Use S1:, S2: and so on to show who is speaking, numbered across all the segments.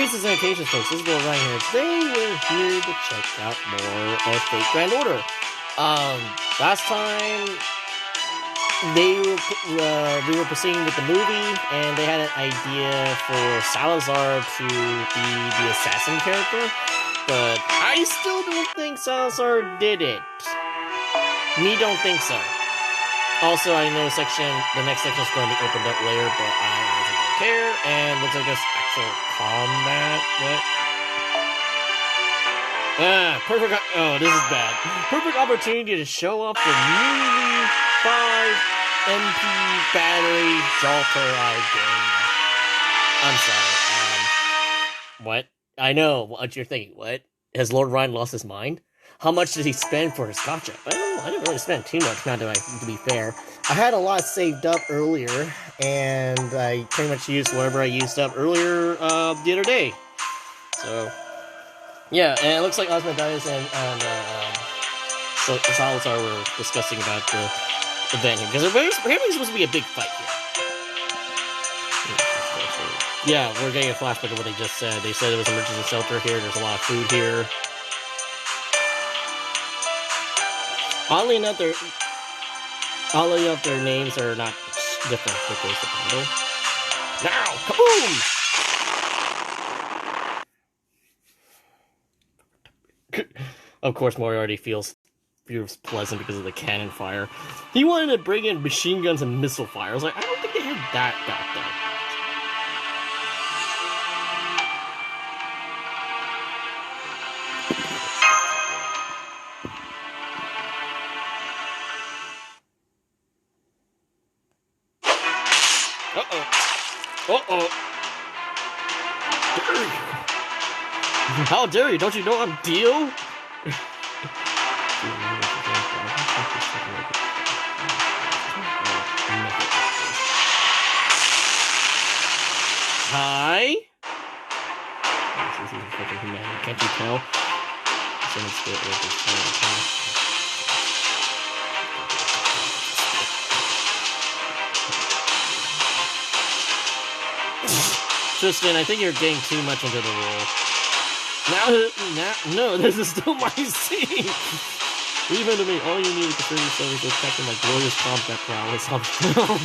S1: Greetings and salutations, folks. This is Lord Ryan here. Today we're here to check out more of Fate Grand Order. Last time we were proceeding with the movie, and they had an idea for Salazar to be the assassin character, but I still don't think Salazar did it. Me don't think so. Also, I know the next section is going to be opened up later, but I honestly don't care, and looks like there's actual combat. What? Perfect. Oh, this is bad. Perfect opportunity to show off the newly 5 MP battery Jalter I gained. I'm sorry. What? I know what you're thinking. What? Has Lord Ryan lost his mind? How much did he spend for his gotcha? Well, I didn't really spend too much, not to be fair. I had a lot saved up earlier, and I pretty much used whatever I used up earlier the other day. So, yeah, and it looks like Osmodeus and Salazar were discussing about the event here, because there's apparently supposed to be a big fight here. Yeah, we're getting a flashback of what they just said. They said it was emergency shelter here, there's a lot of food here. Oddly enough, their names are not different. Now, kaboom! Of course, Moriarty feels pleasant because of the cannon fire. He wanted to bring in machine guns and missile fire. I was like, I don't think they had that back then. Uh-oh. Dare you? How dare you? Don't you know I'm Dio? Hi? Can't you tell? Tristan, I think you're getting too much into the role. No, this is still my scene! Even to me, all you need to consider yourself is protecting my glorious combat prowess on film.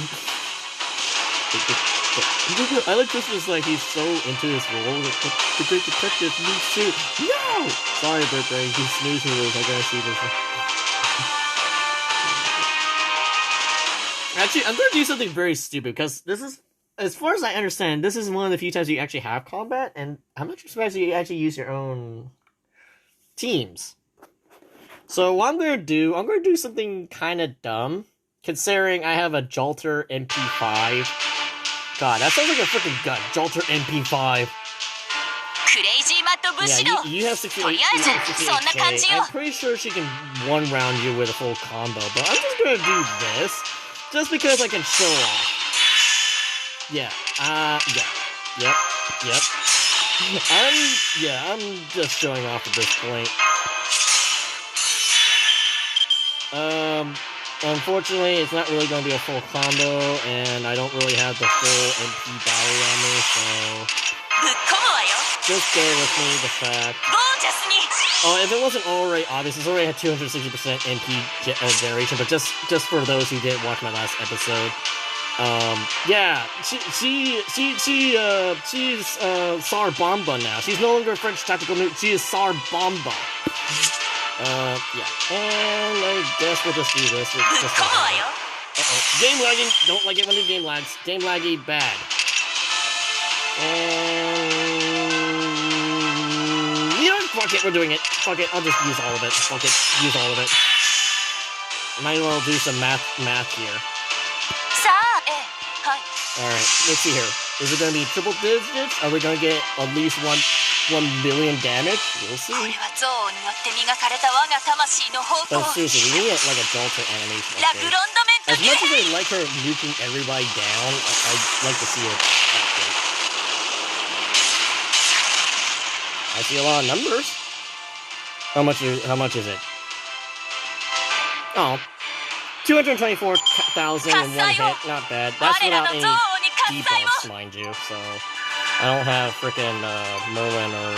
S1: I like Tristan, like he's so into this role. The great detective, new suit. No! Sorry, birthday, you snooze me, I gotta see this. Actually, I'm gonna do something very stupid, because this is, as far as I understand, this is one of the few times you actually have combat, and I'm not surprised you actually use your own teams. So what I'm going to do something kind of dumb, considering I have a Jalter MP5. God, that sounds like a freaking gun. Jalter MP5. Yeah, you have 68K. I'm pretty sure she can one-round you with a full combo, but I'm just going to do this, just because I can show off. Yeah, yep. I'm just showing off at this point. Unfortunately, it's not really going to be a full combo, and I don't really have the full MP battery on me, so just bear with me, the fact. Oh, if it wasn't already obvious, it's already had 260% MP generation, but just for those who didn't watch my last episode, yeah, she's Sar Bomba now. She's no longer a French tactical nuke, she is Sar Bomba. Yeah, and I guess we'll just do this. Game lagging, don't like it when the game lags. Game laggy, bad. And you know, fuck it, we're doing it. Fuck it, I'll just use all of it. Fuck it, use all of it. Might as well do some math here. Alright, let's see here. Is it gonna be triple digits? Are we gonna get at least 1 million damage? We'll see. But seriously, we need like a Jalter animation. As much as I like her nuking everybody down, I'd like to see it update. I see a lot of numbers. How much is it? Oh. 224,000 in one hit, not bad. That's without any debuffs, mind you, so I don't have freaking Merlin or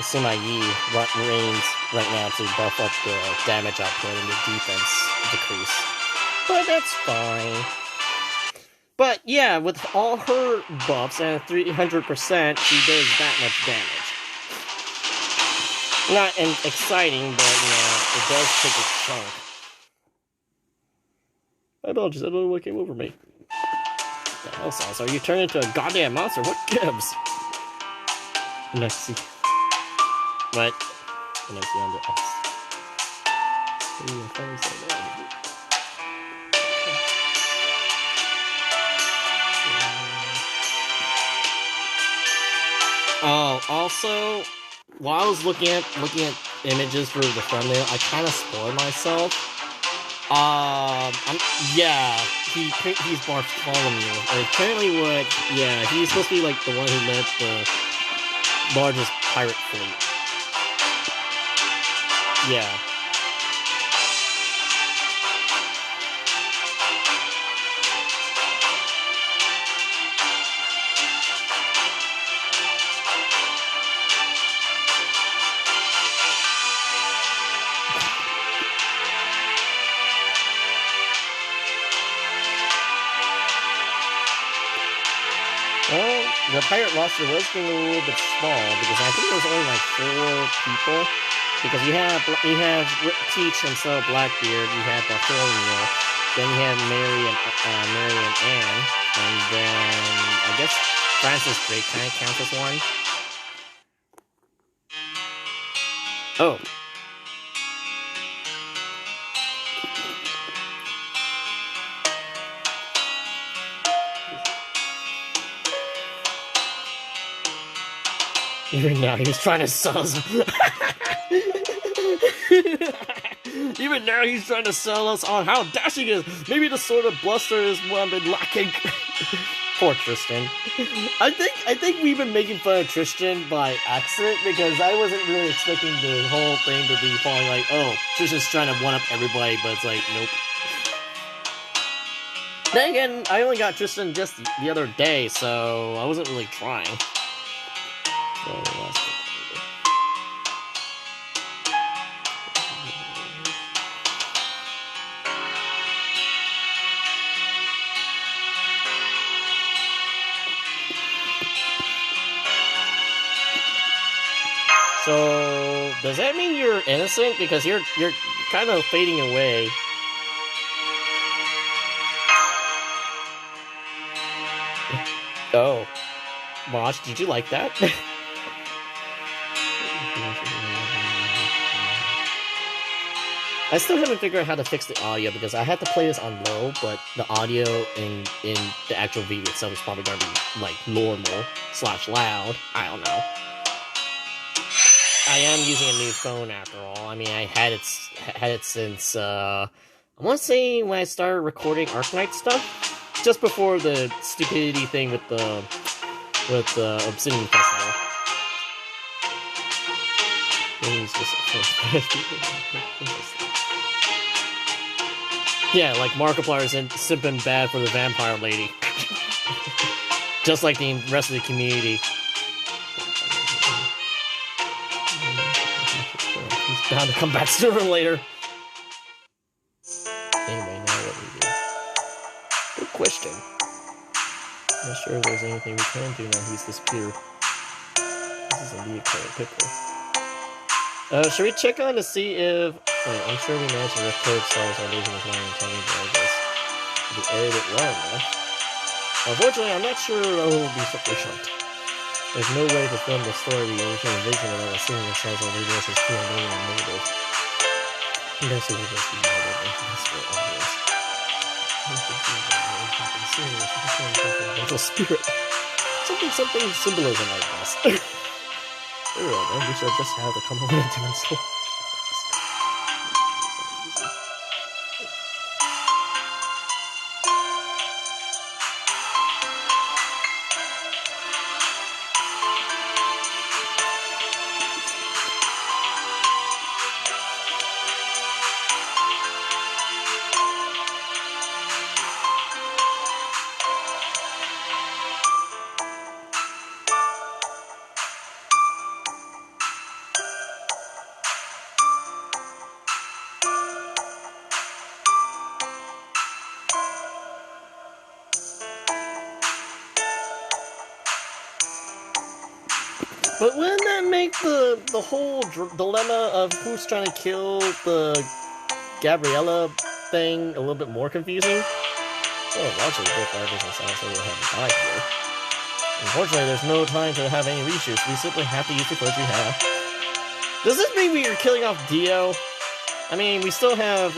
S1: Sima Yi reigns right now to buff up the damage output and the defense decrease. But that's fine. But yeah, with all her buffs and 300%, she does that much damage. Not exciting, but it does take a chunk. My apologies, I don't know what came over me. What the hell, Salsa? Are you turning into a goddamn monster? What gives? Let's see. What? And I see on the X. Oh, also, while I was looking at images for the thumbnail, I kind of spoiled myself. He's Bartholomew. Apparently, he's supposed to be like the one who led the largest pirate fleet. Yeah. Well, the pirate roster was getting a little bit small because I think there was only like 4 people. Because you have Teach himself, Blackbeard, you have Bartholomew, then you have Mary and Anne, and then I guess Francis Drake kind of counts as one. Oh. Even now, he's trying to sell us. Even now, he's trying to sell us on how dashing he is. Maybe the sort of bluster is what I've been lacking. Poor Tristan. I think we've been making fun of Tristan by accident because I wasn't really expecting the whole thing to be falling like, oh, Tristan's trying to one up everybody, but it's like, nope. Then again, I only got Tristan just the other day, so I wasn't really trying. So, does that mean you're innocent? Because you're kind of fading away. Oh. Mosh, did you like that? I still haven't figured out how to fix the audio because I had to play this on low, but the audio in the actual video itself is probably going to be like normal / loud. I don't know. I am using a new phone after all. I mean, I had it since I want to say when I started recording Arknight stuff, just before the stupidity thing with the Obsidian Festival. Yeah, like Markiplier's simping bad for the vampire lady. Just like the rest of the community. He's bound to come back sooner or later. Anyway, now what do we do? Good question. I'm not sure if there's anything we can do now he's disappeared. This is indeed quite a pickle. Should we check on to see if... Wait, I'm sure we managed to record stars on losing his mind and telling me about this. If we aired it well enough. Unfortunately, I'm not sure it will be sufficient. There's no way to film the story we originally envisioned without assuming ourselves on videos as Q&A and negative. Eventually we'll just be murdered into this for obvious. Spirit. Something symbolism, I guess. Then we should just have to come over into my soul. But wouldn't that make the whole dilemma of who's trying to kill the Gabriella thing a little bit more confusing? Well, logically, both Argus and Salsa would have died here. Unfortunately, there's no time to have any reshoots. We simply have to use the footage we have. Does this mean we are killing off Dio? I mean, we still have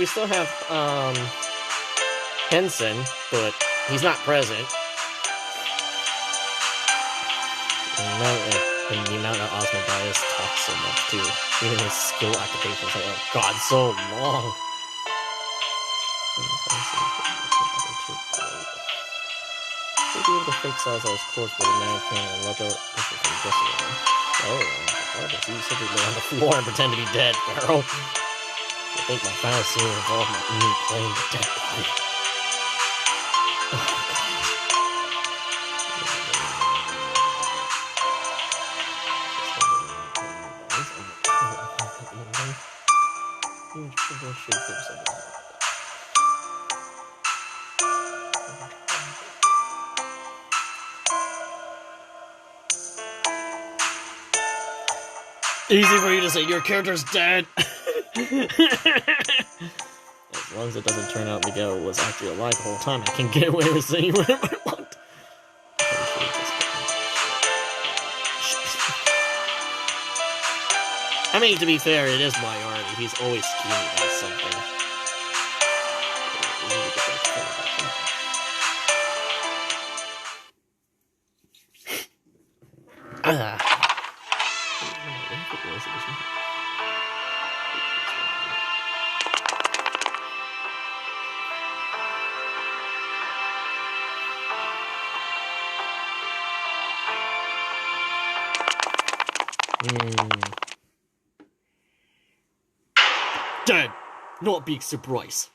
S1: Henson, but he's not present. And the amount of Osmobias talks so much too. Even his skill activation is like, oh god, so long. We'll be able to fake Salazar's corpse, but the man can't and let the you simply lay on the floor and pretend to be dead, Pharaoh. I think my final scene will involve me playing the dead body. Oh, easy for you to say your character's dead. As long as it doesn't turn out Miguel was actually alive the whole time, I can get away with saying whatever I want. I mean, to be fair, it is Moriarty. He's always scheming about something. Dead! Not big surprise.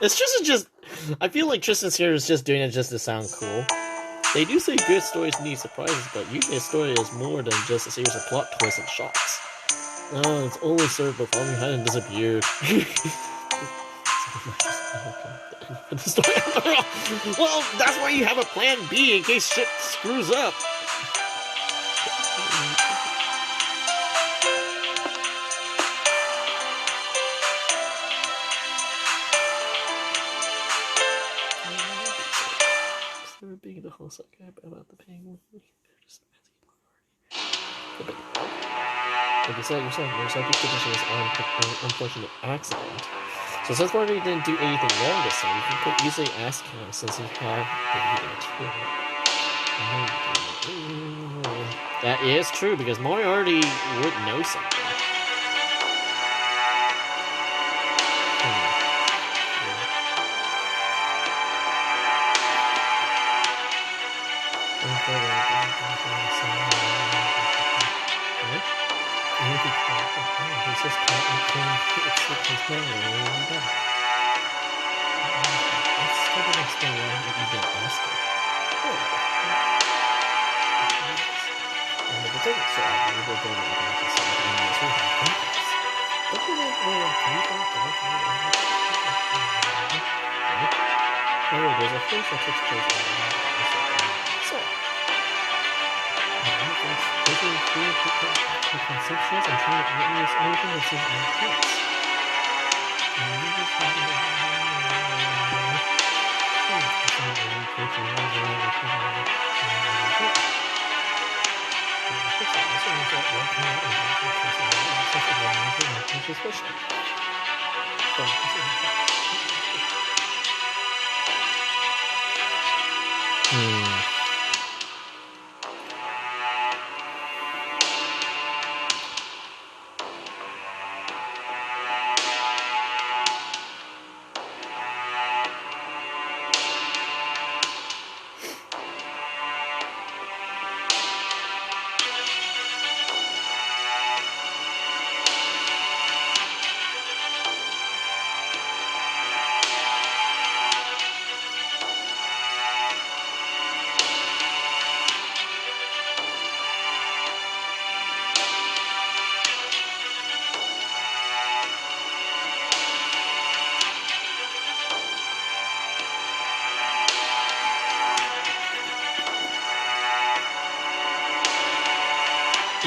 S1: It's just I feel like Tristan's here is just doing it just to sound cool. They do say good stories need surprises, but usually a story is more than just a series of plot twists and shocks. No, it's only served before we hadn't disappeared. Well, that's why you have a plan B in case shit screws up. Being the whole guy about the penguin. Like you said yourself, your psychic condition is an unfortunate accident. So since Marty didn't do anything wrong this time, you could easily ask him since he had the That is true because Moriarty would know something. It's like so obvious we're going to this but we don't know there's a face that takes place so taking clear preconceptions and trying to witness anything that seems out of place.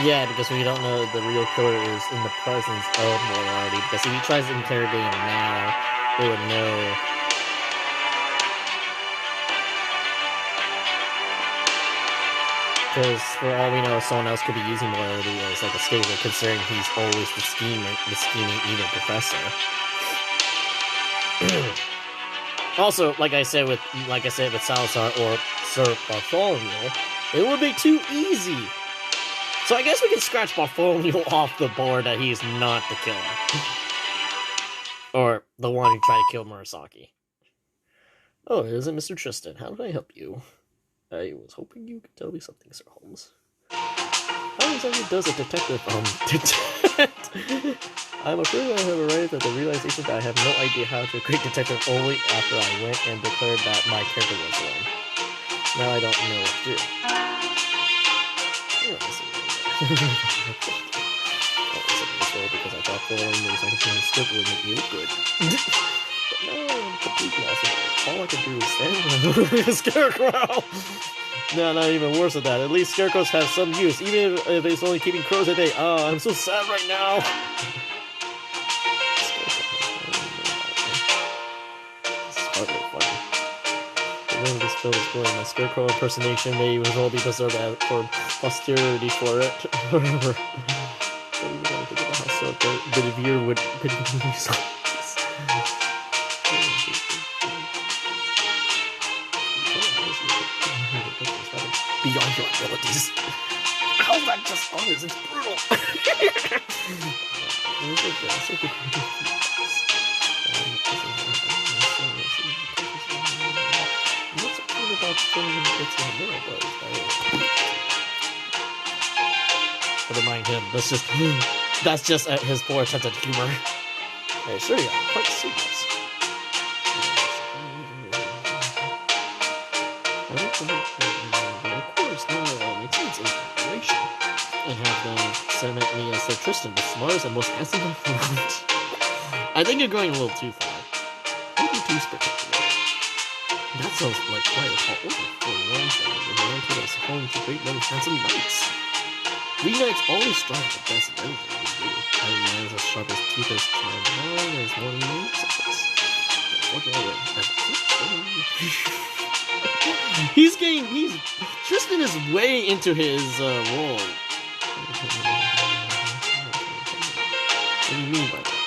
S1: Yeah, because we don't know the real killer is in the presence of Moriarty. Because if he tries to interrogate him now, they would know. Because for all we know, someone else could be using Moriarty as like a scapegoat, considering he's always the scheming evil professor. Also, like I said with Salazar or Sir Bartholomew, it would be too easy. So I guess we can scratch Bartholomew off the board that he's not the killer. Or the one who tried to kill Murasaki. Oh, it isn't Mr. Tristan. How can I help you? I was hoping you could tell me something, Sir Holmes. How exactly does a detective, detect? I'm afraid I have arrived at the realization that I have no idea how to create detective only after I went and declared that my character was one. Now I don't know what to do. Because I thought following the second the script would make me look good. But now I'm completely lost. All I can do is stand around a scarecrow. No, not even worse than that. At least scarecrows have some use, even if it's only keeping crows at bay. Oh, I'm so sad right now. This is hardly funny. The way this film is going, my scarecrow impersonation may even well be preserved for posterity for it. Forever. So the viewer would continue something. Beyond your abilities. How that just honest? It's brutal. Never mind him. That's just his poor attempt at humor. I assure you, I'm quite serious. Of course, now it all makes sense in operation. And have them send me as Sir Tristan, the smartest and most handsome of friends. I think you're going a little too far. Maybe too spectacular. That sounds like quite a tall order for one thing. The warranty is home to great many handsome knights. We knights always strive for the best in everything we do. Having minds as sharp as teeth as time is one of the main success. Tristan is way into his role. What do you mean by that?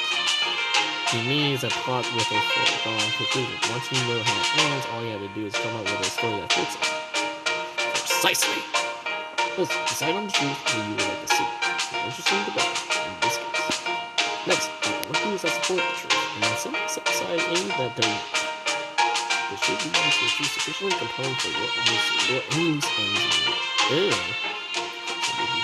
S1: He means a plot with a foregone conclusion. Once you know how it ends, all you have to do is come up with a story that fits it. Precisely! Let's decide on the truth who you would like to see. The interesting the better, in this case. Next, what clues that support the truth, and then set aside any that don't. This should be used to be sufficiently compelling for your aims and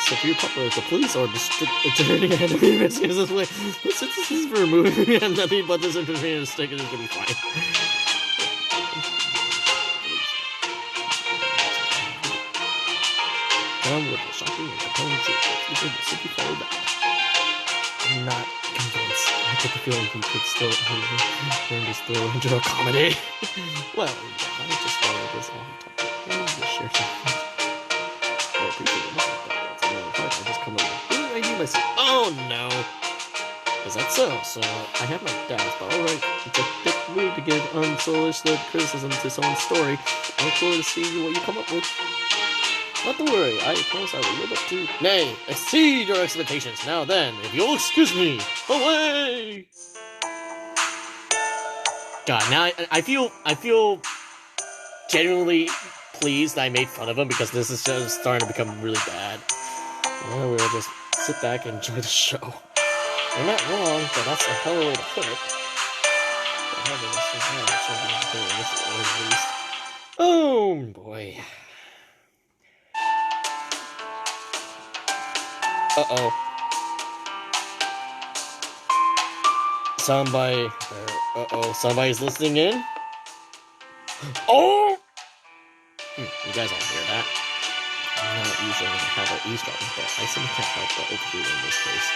S1: so if you're popular as the police or district attorney and the investigators this way, since this is for a movie and nothing but this information is taken, it's gonna be fine. come with a shocking and compelling truth. Even the city followed that. I'm not convinced. I get the feeling he could still turn this through into a comedy. Well, I just wanted this all the time. Let me just share something. I appreciate it. That's another part. I just come up with, I do myself. Oh no! Is that so? So I have my doubts, but alright. It's a bit weird to give unsolicited criticism to someone's story. I look forward to seeing what you come up with. Not to worry, I promise I will live up to... Nay, exceed your expectations. Now then, if you'll excuse me, away! God, now I feel genuinely pleased that I made fun of him because this is just starting to become really bad. Well, we'll just sit back and enjoy the show. You're not wrong, but that's a hell of a way to put it. Oh boy. Uh-oh. Somebody's listening in? Oh! You guys all hear that? I'm not usually have an eavesdropping, but I simply can't help but overdo it in this case.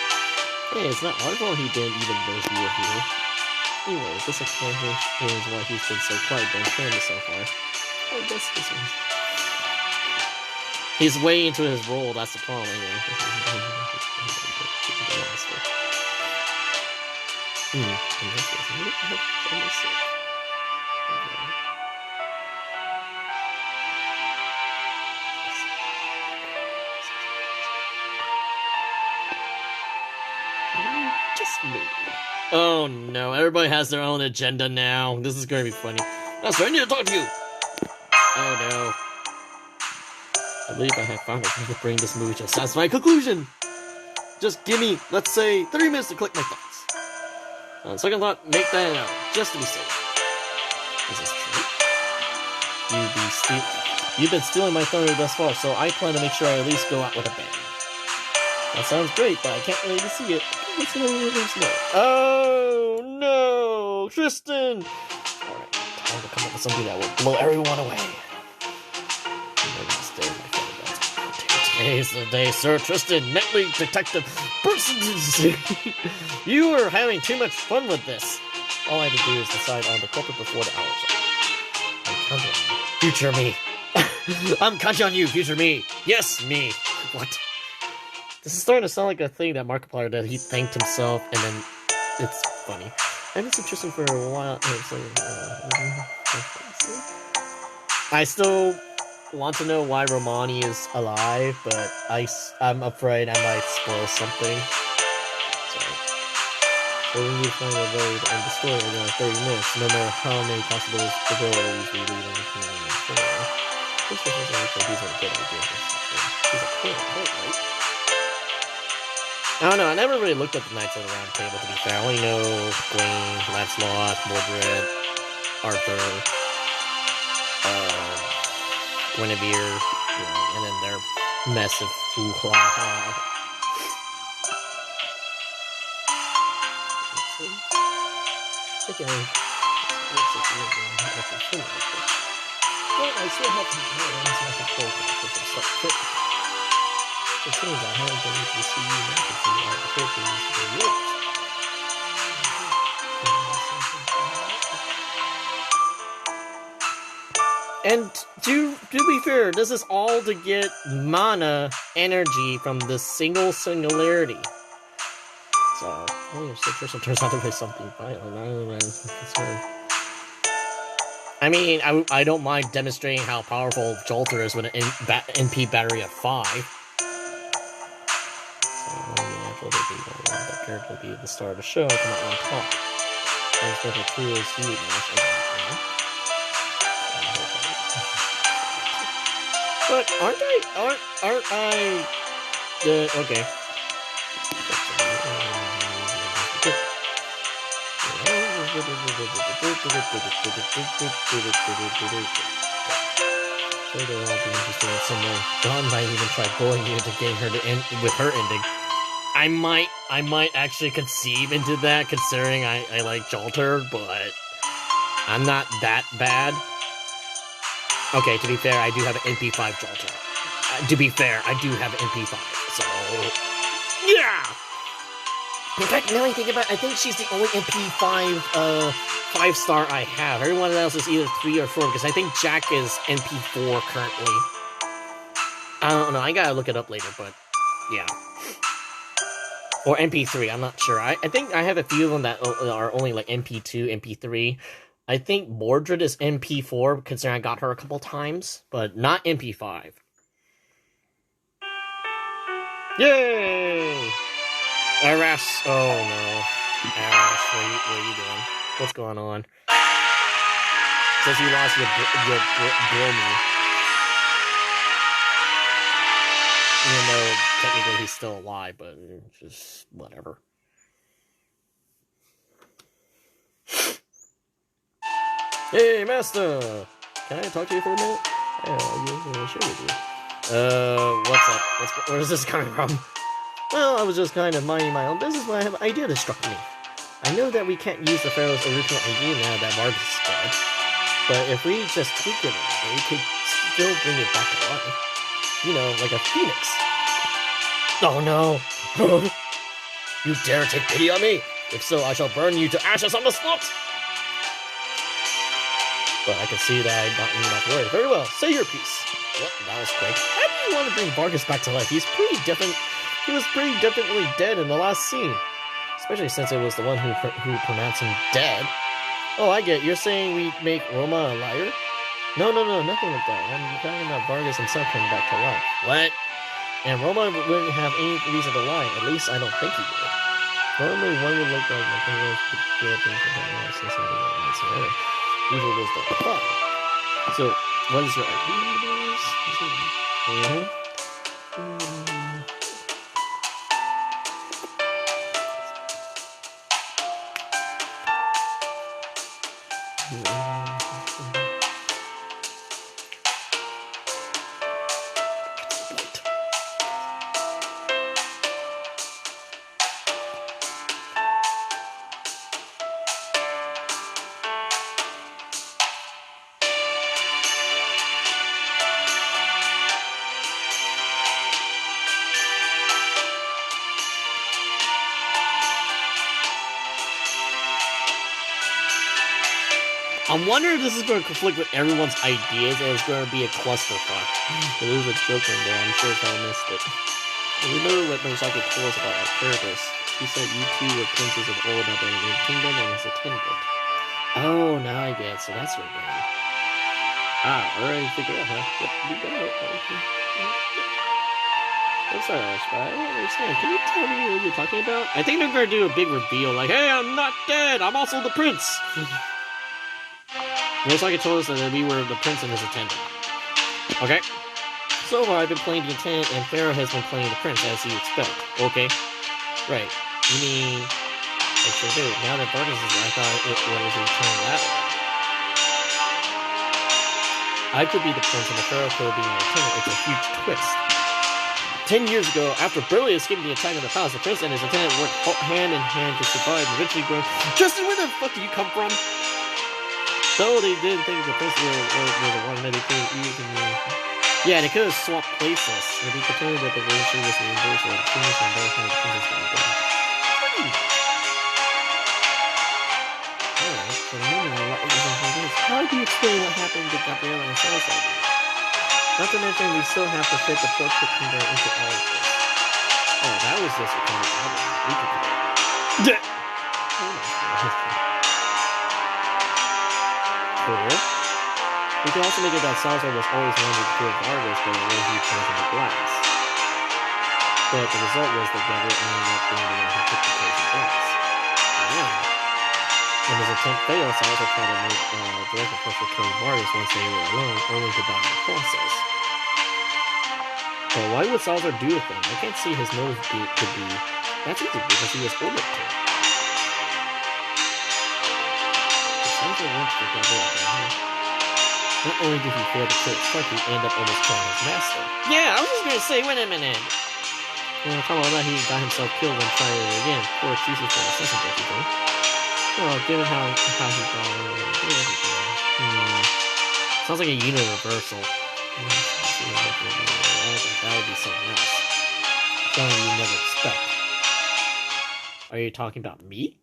S1: Hey, it's not our fault he didn't even know you were here. Anyway, this explains why he's been so quiet during filming so far. I guess this one's... He's way into his role, that's the problem, anyway. Just me. Oh no, everybody has their own agenda now. This is going to be funny. I need to talk to you! Oh no. I believe I have found a way to bring this movie to a satisfying conclusion! Just give me, let's say, 3 minutes to collect my thoughts. On second thought, make that an hour, just to be safe. Is this true? You've been stealing my thunder thus far, so I plan to make sure I at least go out with a bang. That sounds great, but I can't really see it. Oh no, Tristan! Alright, time to come up with something that will blow everyone away. Today's the day, Sir Tristan, Netley Detective Person. You are having too much fun with this. All I have to do is decide on the culprit before the hour's up. I'm counting on you, future me. I'm counting on you, future me. Yes, me. What? This is starting to sound like a thing that Markiplier did. He thanked himself, and then it's funny. And it's interesting for a while. I still want to know why Romani is alive, but I'm afraid I might spoil something. So when you find a way to end the story in 30 minutes, no matter how many possible abilities we leave in the story. This is a good idea. He's a player, right? I don't know, I never really looked at the Knights of the Round Table, to be fair. I only know Gawain, Lancelot, Mordred, Arthur, Guinevere, and then their mess of hoo-ha-ha. I still have to it seems I haven't been able to see you now for years. And to be fair, this is all to get mana energy from this singularity. So, if this person turns out to be something violent, I'm concerned. I mean, I don't mind demonstrating how powerful Jolter is with an NP battery of 5. That character will be at the start of the show, come out on top. But aren't I okay. They'll all be interested in some way. Dawn might even try bullying you into getting her to end with her ending. I might actually conceive into that, considering I like Jolter, but I'm not that bad. Okay, to be fair, I do have an NP5 Jolter. to be fair, I do have an MP5, so yeah. In fact, now I think about it, I think she's the only MP5 5-star I have. Everyone else is either 3 or 4 because I think Jack is MP4 currently. I don't know. I gotta look it up later, but yeah. Or MP3, I'm not sure. I think I have a few of them that are only like MP2, MP3. I think Mordred is MP4, considering I got her a couple times, but not MP5. Yay! Arash, oh no. Arash, what are you doing? What's going on? Says you lost your Bromy. Even though technically he's still alive, but just whatever. Hey, Master! Can I talk to you for a minute? Yeah, sure we do. What's up? Where is this coming from? Well, I was just kind of minding my own business when I have an idea that struck me. I know that we can't use the Pharaoh's original idea now that Vargas is dead, but if we just tweak it a little, we could still bring it back to life. You know, like a phoenix. Oh no! You dare take pity on me? If so, I shall burn you to ashes on the spot! But I can see that I'm not enough worried. Very well, say your piece. Well, that was quick. How do you want to bring Vargas back to life? He was pretty definitely dead in the last scene. Especially since it was the one who pronounced him dead. Oh, I get it. You're saying we make Roma a liar? No, nothing like that. I'm talking about Vargas himself coming back to life. What? And Roma wouldn't have any reason to lie. At least I don't think he would. Normally, one would look like my fingers could feel things like that. Say something like that. Evil was the fun. So, what is your idea? I'm wondering if this is going to conflict with everyone's ideas or it's going to be a clusterfuck. There's a joke in there, I'm sure I missed it. Remember what Meihousou told us about Arthurus. He said you two were princes of old up in your kingdom and his attendant. Oh, now I get it, so that's your game. Ah, already figured out, huh? Yep, you got it. I'm sorry, Ash, but I don't understand. Can you tell me what you're talking about? I think they're going to do a big reveal, like, hey, I'm not dead, I'm also the prince! Meihousou told us that we were the prince and his attendant. Okay. So far, I've been playing the attendant, and Pharaoh has been playing the prince, as you expect. Okay. Right. You mean... I sure do. Now that Vargas is I thought it was a turn that way. I could be the prince, and the Pharaoh could be my attendant. It's a huge twist. 10 years ago, after barely escaping the attack of the palace, the prince and his attendant worked hand in hand to survive and eventually grow... Justin, where the fuck do you come from? So they didn't think the prince was the one that they could use in the... Yeah, they could have swapped places. And they pretended that the relationship was the inverse of the prince and both had the princess got done. Alright, so the meaning of a lot of this. How do you explain what happened to Gabriella and Salazar? Not to mention, we still have to fit the portrait kingdom into all of this. Oh, that was just a kind of album. We could do that. Cool. We can also make it that Salazar was always wanting to kill Vargas by the way he turns into glass. But the result was that Gabriel ended up being the one who took the place of glass. Yeah. When his attempt failed, Salazar tried to make direct approach to killing Vargas once they were alone, only to die in the process. But why would Salazar do a thing? I can't see his motive could be... That's easy, because he was ordered to. Salazar wants to Gabriel, Not only did he fail to kill Spark, he ended up almost killing his master. Yeah, I was just gonna say, wait a minute. Well, on top of that, he got himself killed when trying it again. Poor excuses for assassin, don't you think? Well, given how he got Sounds like a unit reversal. but that would be something else. Something you never expect. Are you talking about me?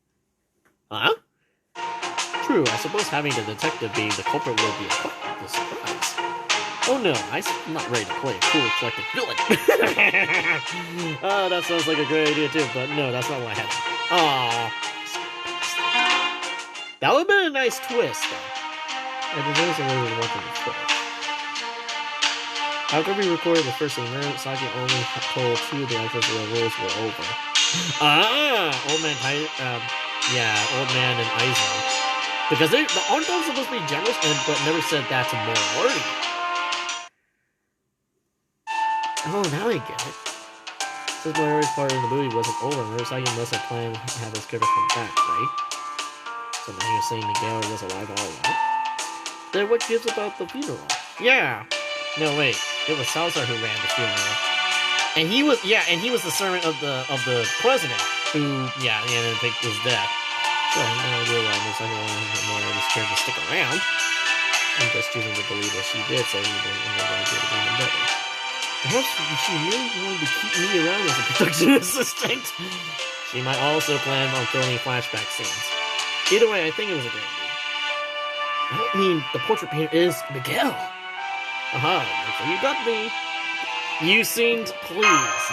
S1: Huh? True, I suppose having the detective being the culprit would be a surprise. Oh no, I'm not ready to play a cool, collected villain. Oh, that sounds like a great idea too, but no, that's not what I had. Aww. That would have been a nice twist, though. I deserve a little watching the twist. After we recorded the first segment, Saki only told 2 of the actors the roles were over. Old Man and Aizo. Because aren't those supposed to be generals, but never said that to Moriarty? Oh, now I get it. Since Moriarty's part of the movie wasn't over, Murasaki must have planned to have his character come back, right? So now you're saying Miguel was alive all along? Then what gives about the funeral? Yeah! No, wait. It was Salazar who ran the funeral. And he was the servant of the president, who, and faked his death. So I have no idea why Murasaki wanted Moriarty's character to stick around. I'm just choosing to believe that she did, so he didn't want to do it even better. Perhaps she really wanted to keep me around as a production assistant. She might also plan on filming flashback scenes. Either way, I think it was a great idea. I don't mean the portrait painter is Miguel. Aha, so you got me. You seemed pleased.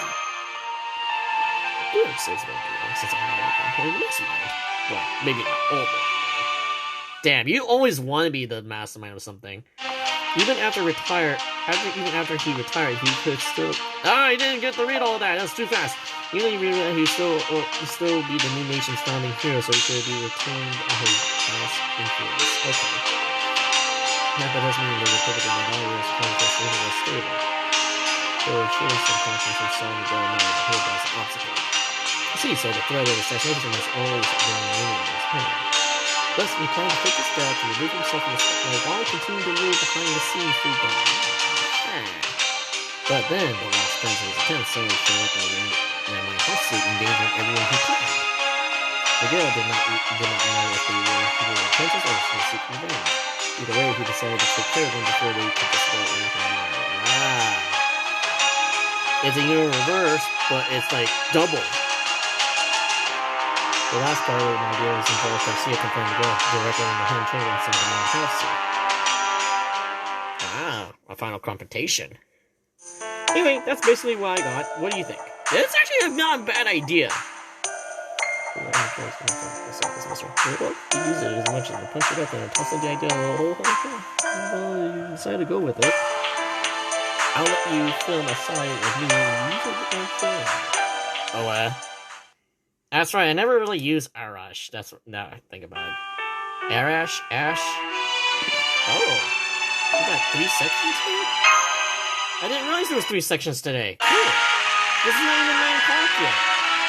S1: Good, says Vampire, since I'm not playing the mastermind. Well, maybe not all of it. Damn, you always want to be the mastermind of something. Even after he retired, he could still. I didn't get to read all of that. That's too fast. Even if he'd still be the new nation's founding hero, so he could be retained his past influence. Okay. That doesn't mean the Republican values conquest was stable. There were surely some conflicts in San Miguel now that heard as an obstacle. I see, so the threat of assassination has always been looming in his hand. Thus, he planned to take a step to remove himself from the spotlight while continuing to rule behind the scenes through God. But then, the last friends of his attempt suddenly showed up in Meihousou, endangering everyone who could. Miguel did not know if they were apprentices or still seeking revenge. Either way, he decided to take care of them before they could destroy anything. It's a unit reverse, but it's like double. The last part of my idea is involved Garcia confronting Miguel directly in the home chamber instead of the Meihousou. A final confrontation. Anyway, that's basically what I got. What do you think? It's actually not a bad idea. You use it as much as the punch it up and toss the idea on the whole thing. Well, you decided to go with it. I'll let you film a side of me and use it and film. Oh, that's right, I never really use Arash. That's now I think about it. Arash, Ash. Oh. We got 3 sections here? I didn't realize there was 3 sections today. Cool. This is not even 9 o'clock yet.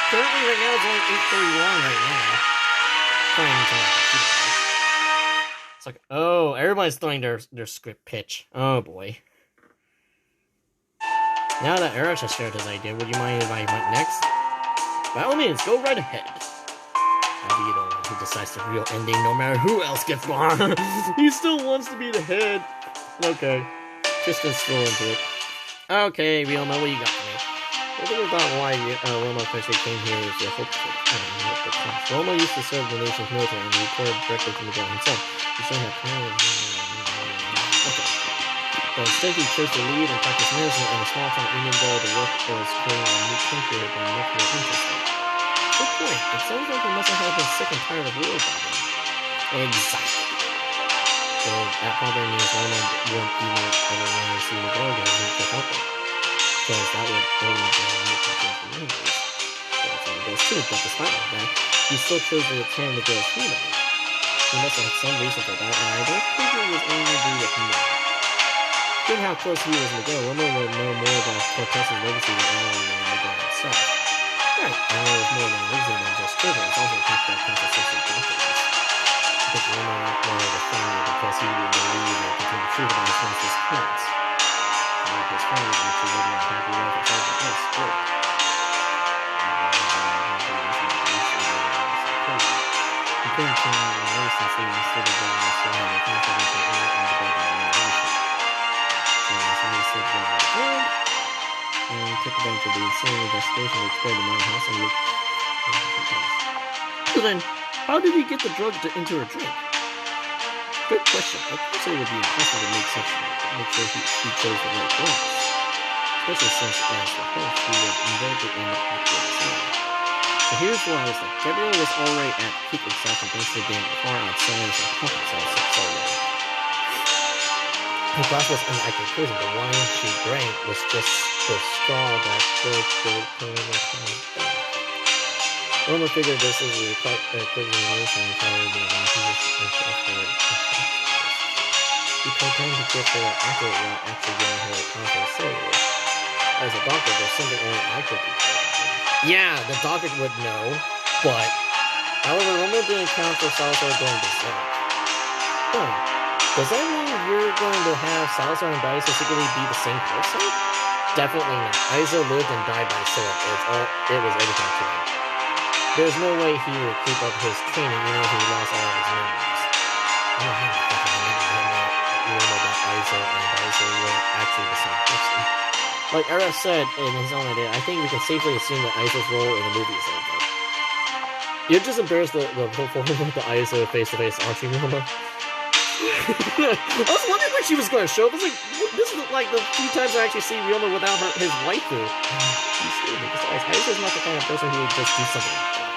S1: Currently, right now, it's only 8:31 right now. Playing to my computer. It's like, oh, everybody's throwing their script pitch. Oh, boy. Now that Arash has shared his idea, would you mind if I went next? By all means, go right ahead. I'll be the one who decides the real ending no matter who else gets one. He still wants to be the head. Okay. Tristan's still into it. Okay, we all know what you got for me. The thing about why Roma eventually came here is the hope for the class. Roma used to serve the nation's military and reported directly to Miguel himself. He should have planned. Okay. But instead he chose to lead and practice medicine in a small town even though the work was creating a new country had been much more interesting. Good point. It sounds like he must have been sick and tired of war by then. Exactly. So that probably means Roma wouldn't even ever want to see Miguel again who could help him. Because that would only be a new country for memories. That's how it goes too, but despite all that, he still chose to return Miguel's funeral. He must have had some reason for that, and I don't think it was anything to do with him. Given how close he was to Miguel, Roma would know more about Cortez's legacy than anyone than Miguel himself. Right, and it was more than legacy than just children, it's also a fact that constitutes documents. Because Roma wanted to find it because he would believe and continue the truth about his son's parents. And his family actually living a happy life outside the house, good. He couldn't change the way since he was still together and still had a confidence in all and together in the nation. So he decided to stay together with him. and took advantage of the insane investigation to explore the Meihousou and look. So then, how did he get the drug into her drink? Good question. Of course it would be impossible to make sure he chose the right glass. Especially since, as the host, he would invariably end up acting the same. So here's why I was like, Gabrielle was already at peak excitement thanks to being far outside of her comfort zone so long. Her glass was unactive poison, the wine she drank was just the straw that broke the back. Roma figured this is a quite equivalent relation and followed the he pretended to give her an accurate while actually giving her a powerful syllable. As a doctor, there's something only I could do. Yeah, the doctor would know, but however, Roma didn't count for Salazar going berserk. Oh, does that mean you're going to have Salazar and Daiso secretly be the same person? Definitely not. Aizo lived and died by sword. It was everything to him. There's no way he would keep up his training even if he lost all of his memories. I don't know about Aizo and Daiso were actually the same person. Like Era said in his own idea, I think we can safely assume that Aizo's role in the movie is over. You're just embarrassed the whole with the Aizo face-to-face, aren't you, Roma? I was wondering when she was going to show up. This is like the few times I actually see Ryoma without his waifu. He's stupid. Besides, Aizo's not the kind of person who would just do something like that.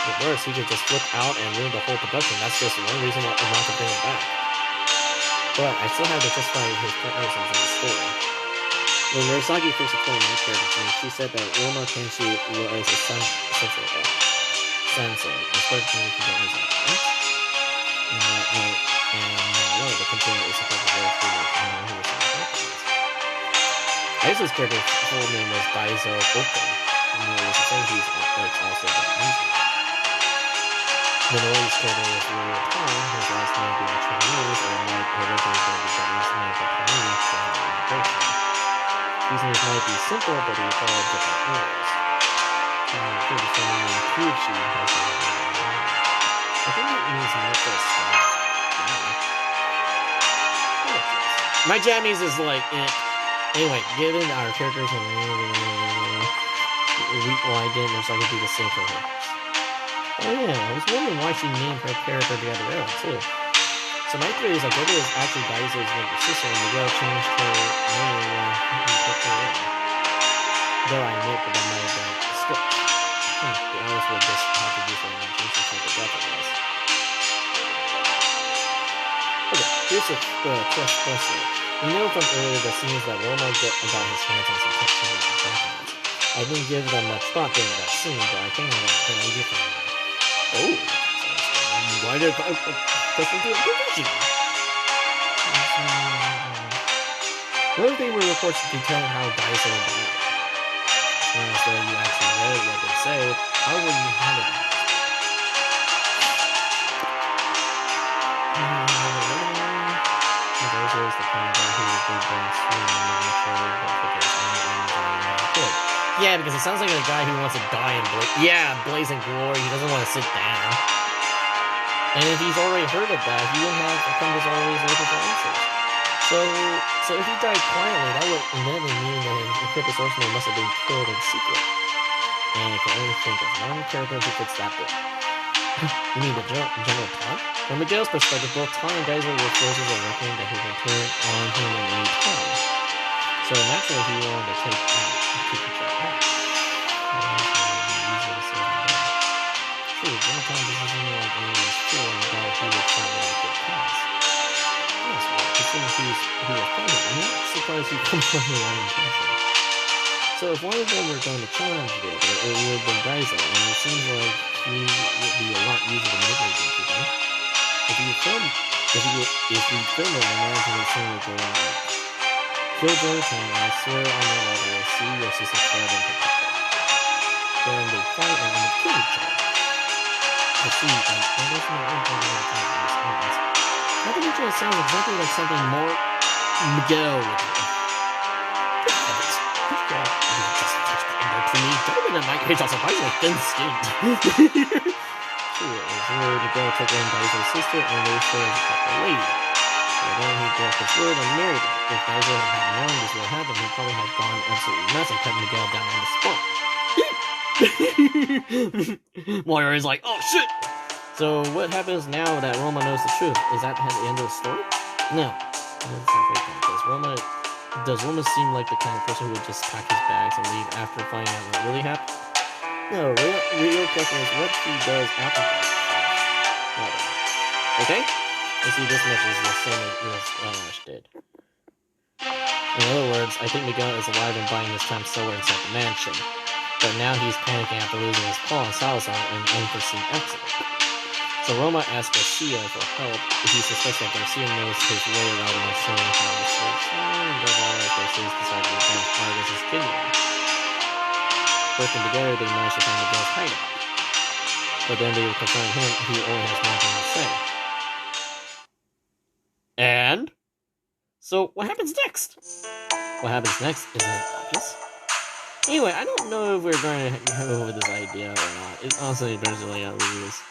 S1: At worst, he could just flip out and ruin the whole production. That's just one reason not to bring him back. But I still have to justify his presence in the story. When Murasaki first explained my character to me, she said that Roma Kenshi was a sensei and started to make his own. And the computer is supposed to go through who was Aizo's character's full name was Daiso Oko. And it was the same he's also Japanese. Minori's character was Ryu Tong, his last name being Chinese, or might originally be the Japanese name for Chinese for immigration. These names might be simple, but they follow different rules. The same name Kyuchi has a I think it means Michael Star. My Japanese is like, anyway, given our characters and why didn't Murasaki do the same for her? Oh yeah, I was wondering why she named her character the other way too. So my theory is that Gabrielle is actually Daiso's younger sister, and Miguel changed her name when he took her in. Though I admit that might have been a skip. The Alice would just have to use their imagination for the death of us. Okay, here's a fresh question. We know from earlier the scenes that Roma got his hands on some technical documents. I didn't give them much thought during that scene, but I think I got an idea from them. Oh, why did I put into a provision? What if they were reports detailing how Daiso died? So you actually read what they say, how will you handle that? Daiso is the kind of guy who would be going swimming and making sure that the gets good. Yeah, because it sounds like a guy who wants to die in blazing glory. He doesn't want to sit down. And if he's already heard of that, he wouldn't have come as always looking for answers. So if he died quietly, that would inevitably mean that the Purpose Horseman must have been killed in secret. And I can only think of one character who fits that bill. You mean the General Todd? From Miguel's perspective, both Todd and Daiso were forces of reckoning that he can turn on him at any time. So naturally, he wanted to take each other out. True, General Todd doesn't seem like anyone's fool and that he would fight without good cause. Yes, well, considering who was fighting, I'm not surprised he comes from the right intention. So if one of them were going to challenge the other, it would have been Daiso, and it seems like he would be a lot easier to manipulate than you think. If you film it, I imagine the scene would go like, kill General Todd, and I swear on my life I will see your sister killed in particular. Then they fight and end up killing each other. Let's see, and there's no info. How can you just sound exactly like something more Miguel would do? To me, Darwin and Mike Page are surprisingly thin-skinned. True, as word Miguel took in Daiso's sister and raised her as a proper lady. But then he broke his word and married her. If Daiso had known this would happen, happened, he probably had gone absolutely nuts and cut Miguel down on the spot. Moira is like, oh shit! So what happens now that Roma knows the truth? Is that the end of the story? No. Does Roma seem like the kind of person who would just pack his bags and leave after finding out what really happened? No, real question is what he does after that. Okay? You see, this much is the same as Ash did. In other words, I think Miguel is alive and buying his time somewhere inside the mansion. But now he's panicking after losing his paw on Salazar in an unforeseen accident. So Roma asks Garcia for help if he suspects that Garcia knows his way around and showing how to save time and does all that Garcia's decided to advance Vargas' kingdom. Working together, they manage to find Miguel's hideout. But then they will confront him, he only has one thing to say. And? So, what happens next? What happens next isn't obvious. Anyway, I don't know if we're going to go over this idea or not. It honestly doesn't really obvious.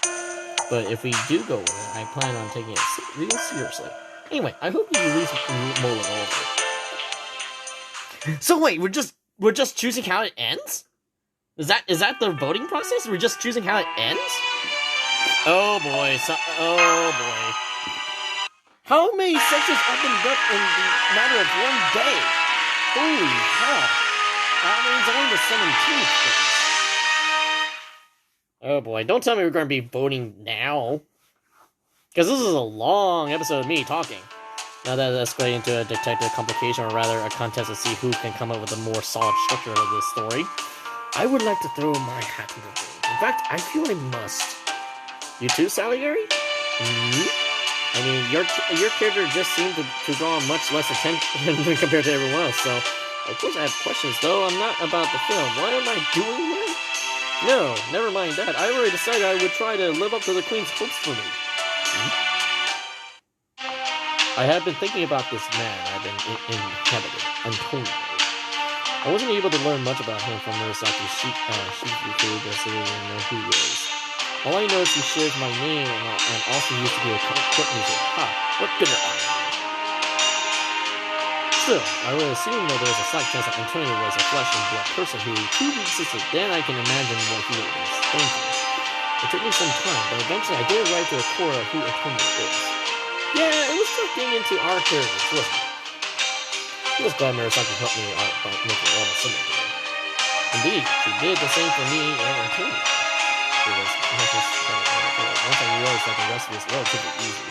S1: But if we do go with it, I plan on taking it real seriously. Anyway, I hope you at least mull it over. So wait, we're just choosing how it ends? Is that the voting process? We're just choosing how it ends? Oh boy, oh boy. How many sections opened up in the matter of one day? Holy hell. That means only the 17th. Oh boy, don't tell me we're going to be voting now. Because this is a long episode of me talking. Now that it's escalating into a detective complication, or rather a contest to see who can come up with a more solid structure of this story, I would like to throw my hat in the ring. In fact, I feel I must. You too, Salieri? Mm-hmm. I mean, your character just seemed to draw much less attention compared to everyone else, so of course I have questions, though I'm not about the film. What am I doing here? No, never mind that. I already decided I would try to live up to the Queen's hopes for me. I have been thinking about this man I've been inhabiting, Antonio. I wasn't able to learn much about him from Murasaki's Shizuku, but I didn't even know who he is. All I know is he shares my name and also used to be a court music. Ha! What bitter irony. Still, I would assume that there was a slight chance that Antonio was a flesh and blood person who truly existed. Then I can imagine what he was thinking. It took me some time, but eventually I did arrive to the core of who Antonio is. Yeah, it was tough getting into our characters, wasn't it? He was glad Murasaki helped me out by making all the similar. Indeed, she did the same for me and Antonio. It was once I realized that the rest was relatively easy.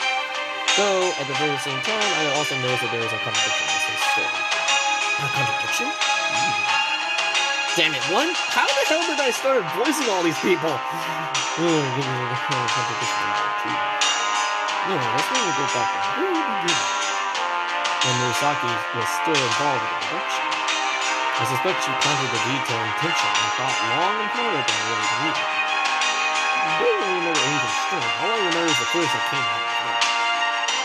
S1: Though, at the very same time, I also noticed that there was a contradiction in this story. A contradiction? Damn it, one? How the hell did I start voicing all these people? No, let's really go back to the very beginning. When Murasaki was still involved in the production. I suspect she planted the detail intentionally and thought long and hard about what it would mean. I don't really remember anything strong. All I remember is the first that came out.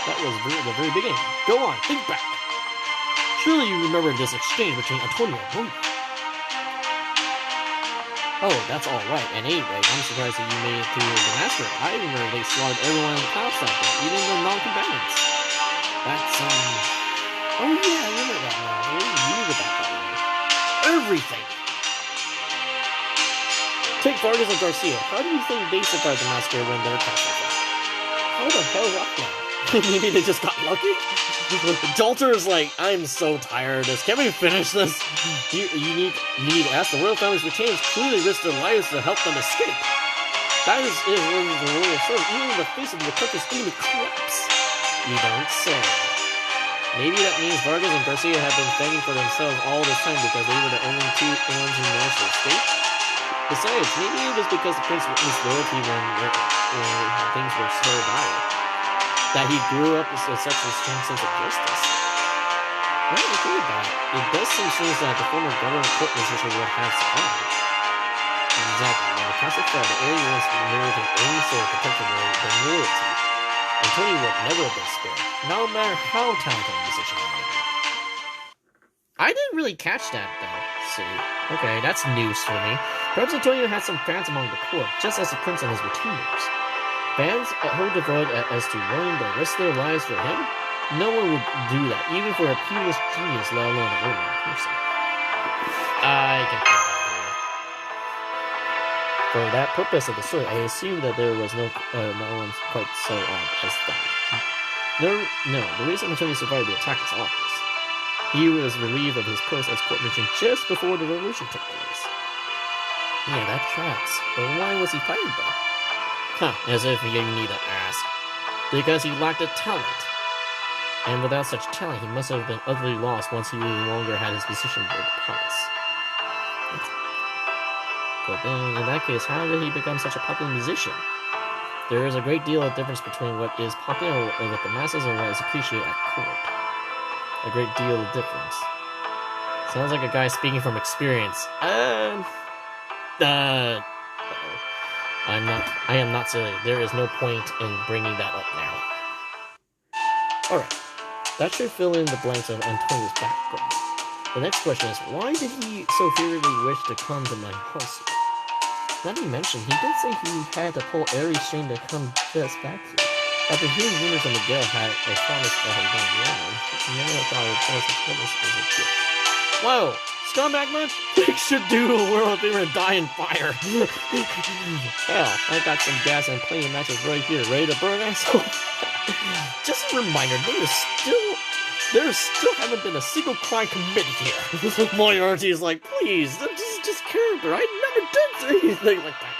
S1: That was the very beginning. Go on, think back. Surely you remember this exchange between Antonio and Roma. Oh, that's all right. And anyway, I'm surprised that you made it to the master. I remember they slaughtered everyone in the palace that day, even the non-combatants. That's, oh yeah, I remember that now. I really knew about that now. Everything! Take Vargas and Garcia. How do you think they survived the massacre when they're captured? How the hell up now? Maybe they just got lucky? Jolter is like, I'm so tired of this. Can we finish this? You need to ask the royal family's retainers clearly risk their lives to help them escape. That is the royal service. Even in the face of the country's enemy collapse. You don't say. Maybe that means Vargas and Garcia have been fending for themselves all this time because they were the only two ones who managed to escape. Besides, maybe it was because the prince witnessed loyalty when things were so dire. That he grew up with such a strong sense of justice. Now that I think about it, it does seem strange that the former government court position would have survived. Exactly. When the castle fell, the only ones who merited any sort of protection were the loyalty. Antonio would never have been spared, no matter how talented a musician he might be. I didn't really catch that, though. See? Okay, that's news for me. Perhaps Antonio had some fans among the court, just as the prince and his retainers. Fans who devoted as to willing to risk their lives for him? No one would do that, even for a peerless genius, let alone an ordinary person. I can feel that here. For that purpose of the story, I assume that there was no one quite so odd as that. No, the reason Antonio survived the attack is obvious. He was relieved of his post as court magician just before the revolution took place. Yeah, that tracks. But why was he fired though? As if you need to ask. Because he lacked a talent. And without such talent, he must have been utterly lost once he no longer had his position aboard the palace. But then, in that case, how did he become such a popular musician? There is a great deal of difference between what is popular with the masses and what is appreciated at court. A great deal of difference. Sounds like a guy speaking from experience. I am not silly. There is no point in bringing that up now. Alright. That should fill in the blanks of Antonio's background. The next question is, why did he so fervently wish to come to Meihousou? Not to mention, he did say he had to pull every string to come just back here. After hearing rumors of Miguel had a promise of him going beyond, he never thought a promise of goodness was a gift. Whoa! Scumbag much? We should do a world favor and die in fire. Hell, I got some gas and plenty of matches right here. Ready to burn, asshole? Just a reminder, there still haven't been a single crime committed here. Moriarty is like, please, this is just character. I never did anything like that.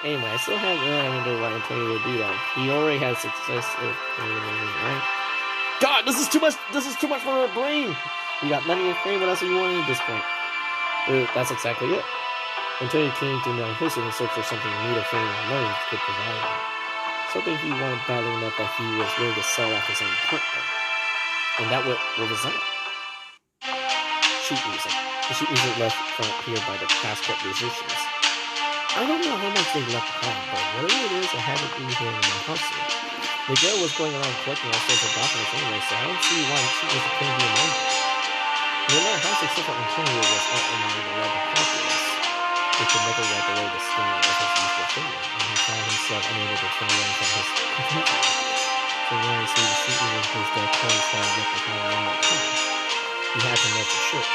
S1: Anyway, I still have no idea why Antonio would do that. He already had success if right? God, this is too much for our brain. You got money and fame, what else do you want at this point? That's exactly it. Antonio came to Meihousou in search for something neither fame or money could provide him. Something he wanted badly enough that he was willing to sell off his own partner. And that what was that? Sheet music. The sheet music left from here by the passport musicians. I don't know how much they left behind, but whatever it is, I had it be here in Meihousou. Miguel was going around collecting all sorts of documents anyway, so I don't see why sheet music couldn't be among them. No matter how successful Antonio was at among the love of populace, he could never wipe away the sting of his youthful finger, and he found himself unable to turn away from his confusion. So when I see the sheet music his death coincided left behind one more time, he had to know for sure.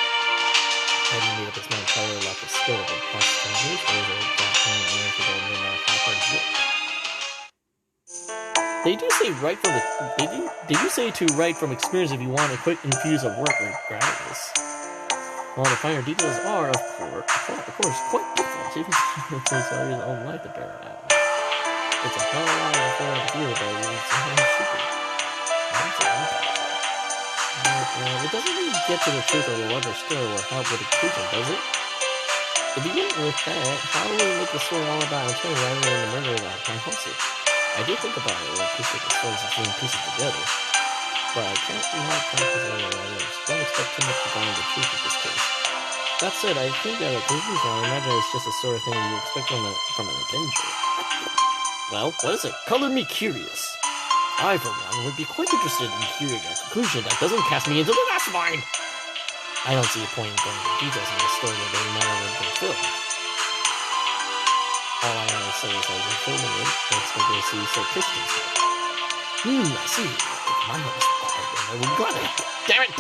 S1: Had he made up his mind entirely like the skill of the past 10 years, or was it that only inevitable no matter how hard it worked? They do say they do say to write from experience if you want a quick infuse of work regardless. While the finer details are, of course, quite different, even if there's his own life to bear it out. It's a hell of a lot of fun to do, but it's something stupid. It doesn't really get to the truth of the love or story or help with the conclusion, does it? To begin with that, how will we make the story all about Antonio rather than the murder of Meihousou? I do think about it when I piece the stories of being pieces together, but I can't not practice all the others. Don't expect too much to find the truth of this case. That said, I think that a conclusion, I imagine it's just the sort of thing you expect from an avenger. Well, what is it? Color me curious. I, for one, would be quite interested in hearing a conclusion that doesn't cast me into the mastermind. I don't see a point in going into details in a story that they might have been filmed. All I want to say is I've been filming it, and expect to see Sir Christian's side. I see. If my name is I will got it. Damn it!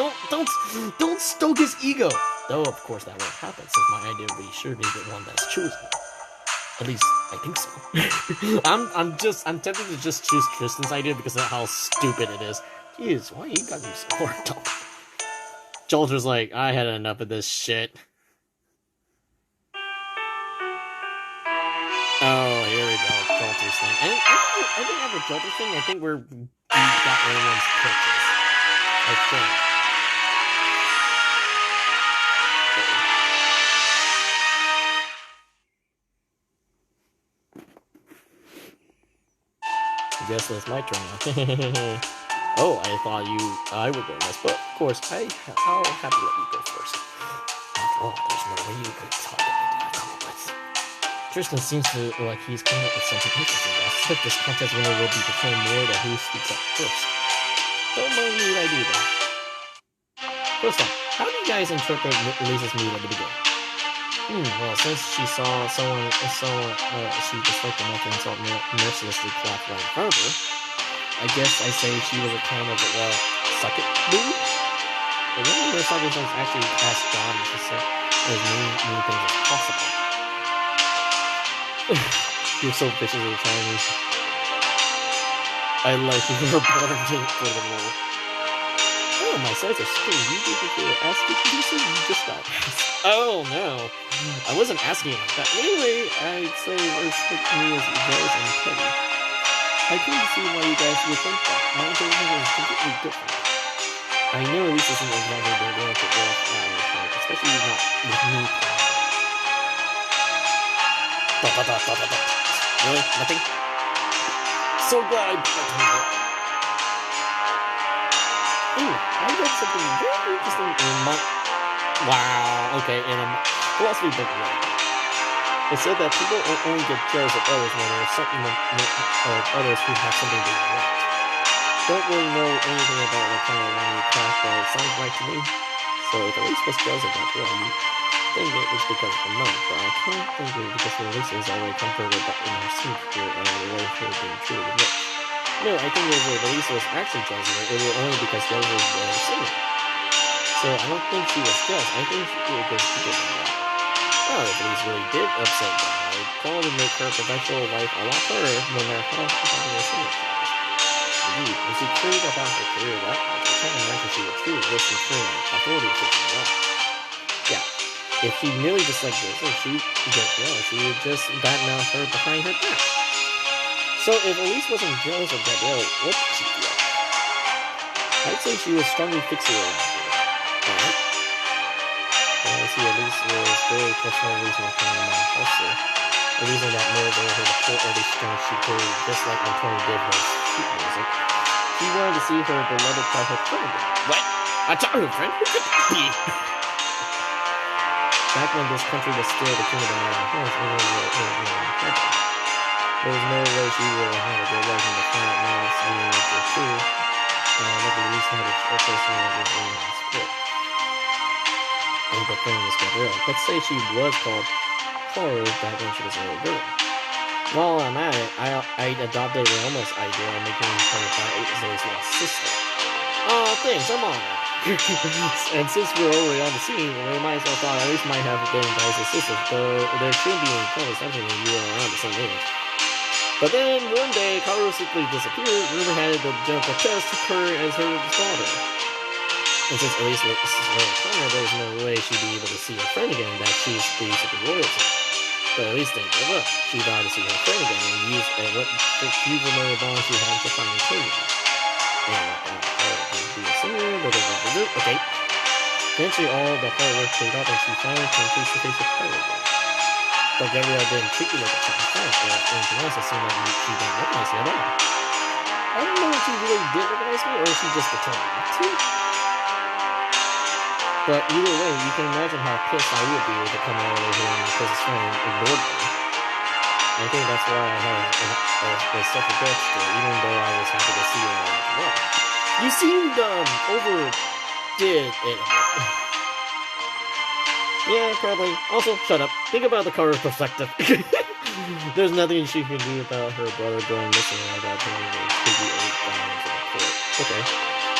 S1: Don't stoke his ego. Though, of course, that won't happen, since my idea will be sure to be the one that's chosen. At least, I think so. I'm tempted to just choose Tristan's idea because of how stupid it is. Jeez, why you gotta be so worked up? Jolter's like, I had enough of this shit. Oh, here we go, Jolter's thing. I think I have a Jolter's thing. I think we got everyone's pictures. I think. I guess that's my turn now. Oh, I thought I would go next, but of course, I'll have to let you go first. After all, there's no way you could talk about come up with. Tristan seems to like he's coming up with something interesting. I suspect this contest winner will be determined more than who speaks up first. Don't mind me what I do though. First off, how do you guys interpret Lisa's mood at the beginning? Well, since she saw someone she disliked enough to insult mercilessly clapped right in front of her, I guess I say she was a kind of, well, suck it mood. But then Murasaki Son's actually asked John to say as many things as possible. You're so viciously Chinese. I like your born for the role. Oh, my sides are spinning. You think if you were asking producer, you just got asked. Oh no, I wasn't asking about that. Anyway, I'd say it's like me as jealous and petty. I couldn't see why you guys would think that. My opinion is completely different. I know at least isn't exactly the way to go out, especially not with me. Really? Nothing? So glad I told you. Ooh, I read something very interesting in my... Wow, okay, in a philosophy book. It said that people only get jealous of others when there's something of others who have something they want. Don't really know anything about what kind of one you craft, but it sounds right to me. So if Elise was jealous of that girl, you think it was because of the money, but I can't think it because Elise is already comfortable in her secret and the way for being treated rich. No, I think if Elise was actually jealous of her, it was only because the other was single. So I don't think she was jealous. I think it goes deeper than that. Oh, if Elise really did upset God, it'd probably make her professional life a lot harder, no matter how popular she is. Indeed, if she cared about her career that much, I can't imagine she would truly listen to authority if it's wrong. Yeah, if she really disliked this, or she get jealous, she would just badmouth her behind her back. So if Elise wasn't jealous of Gabrielle, what did she feel? I'd say she was strongly fixated on her. Alright? I see Elise was very personal reason for coming to Meihousou. A reason that motivated her to pull every string she could, just like Antoine did with sheet music. She wanted to see her beloved childhood friend again. What? A childhood friend? Who could that be? Back when this country was still the kingdom of Meihousou, England was there was no way she would have had a good life in the planet Mars being the truth. Luckily, Elise had a person that was in support. And her friend was Gabrielle. Let's say she was called Horror back when she was a little girl. While I'm at it, I adopted Roma's idea of making her Zoe's lost sister. Aw, thanks, I'm honored. And since we're already on the scene, we might as well thought Elise might have been Dice's sister, though there shouldn't be any problem when you were around the same age. But then, one day, Kaoru simply disappeared. Rumor had it that General Cortez took her as her daughter. And since Elise was her partner, there was no way she'd be able to see her friend again that she's basically loyal to. But Elise didn't give up. She vowed to see her friend again and use what few familiar bonds she had to find Antonio. And be a singer, okay. Eventually, all the hard work paid off, and she finally came face to face with her again. But Gabrielle didn't treat you like a child friend, or anything else. It seemed like she didn't recognize me at all. I don't know if she really did recognize me, or if she just pretended not to. But either way, you can imagine how pissed I would be to come all the way here and my closest friend ignored me. I think that's why I had such a bitch to, even though I was happy to see her as well. You seemed, overdid it. Yeah, probably. Also, shut up. Think about the Kaoru perspective. There's nothing she can do about her brother going missing like that to be 8 times in court. Okay.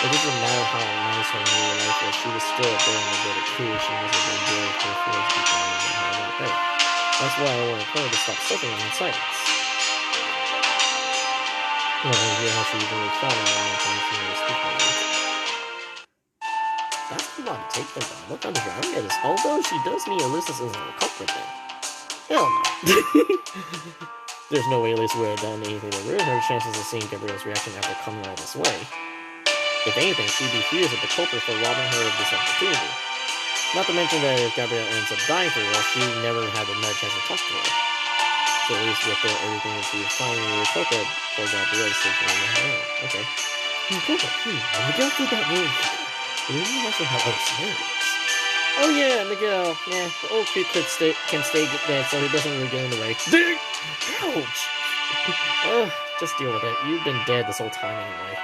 S1: It doesn't matter how nice her new life was, she was still bearing a bit of clue she wasn't going to deal with her feelings people and how that day. That's why I wanted her to stop suffering in silence. Well, I hear how she really felt and everything she was speaking about. That's not take the look on her eyes. Although she does mean Ulysses isn't a culprit then. Hell no. There's no way Elise would have done anything to ruin her chances of seeing Gabrielle's reaction after coming all this way. If anything, she'd be furious at the culprit for robbing her of this opportunity. Not to mention that if Gabrielle ends up dying for real, she never had another chance to talk to her. So at least with everything that she was finding with the culprit for Gabrielle's sake in her hand. Okay. Miguel did that really good. But we also have other scenarios. Oh yeah, Miguel. Yeah, the old creep can stay dead so he doesn't really get in the way. Ouch! Just deal with it. You've been dead this whole time anyway.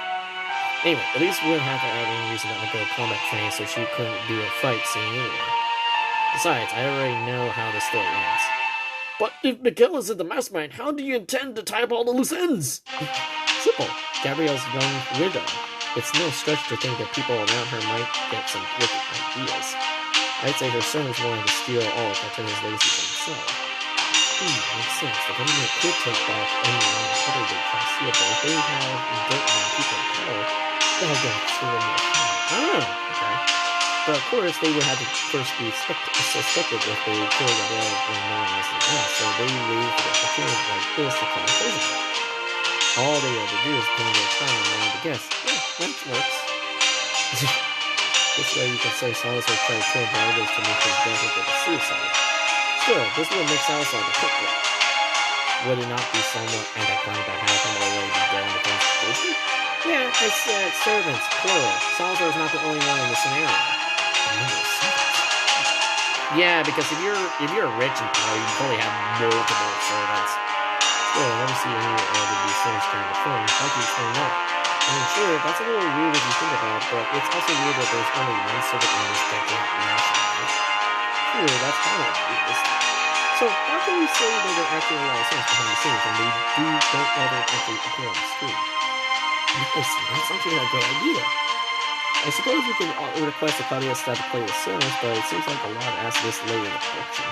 S1: Anyway, at least we wouldn't have to add any reason to undergo combat training so she couldn't do a fight scene anyway. Besides, I already know how the story ends. But if Miguel is in the mastermind, how do you intend to tie up all the loose ends? Simple. Gabrielle's young widow. it's no stretch to think that people around her might get some wicked ideas. I'd say her son is willing to steal all of Martinez's legacy for himself. Makes sense. The government could take back anyone in Saturday Castilla, but if they have dirt on people in power, they'll get through them with power. Okay. But of course, they would have to first be suspected if they kill the world when no one else is around, so they wait for the opportunity like this to come crazy. All they have to do is put their time and learn to guess. Yeah, that works. This way you can say Salazar tried to kill Vargas to make his death look like a suicide. Still, this would make Salazar the culprit. Would it not be somewhat anticlimactic to have him already be dead in the Constitution? Yeah, I said servants, plural. Salazar is not the only one in the scenario. Yeah, because if you're rich and power, you probably have multiple servants. Still, I never see any of these things during the film. How do you explain that? I mean, sure, that's a little weird if you think about it, but it's also weird that there's only one servant in this gigantic mansion, right? Sure, that's kind of weird. So, how can we say that there are actually a lot of things behind the scenes when they don't ever actually appear on the screen? Nice, that's actually a great idea. I suppose we can request the Claudia staff to play with songs, but it seems like a lot to ask this later in the production.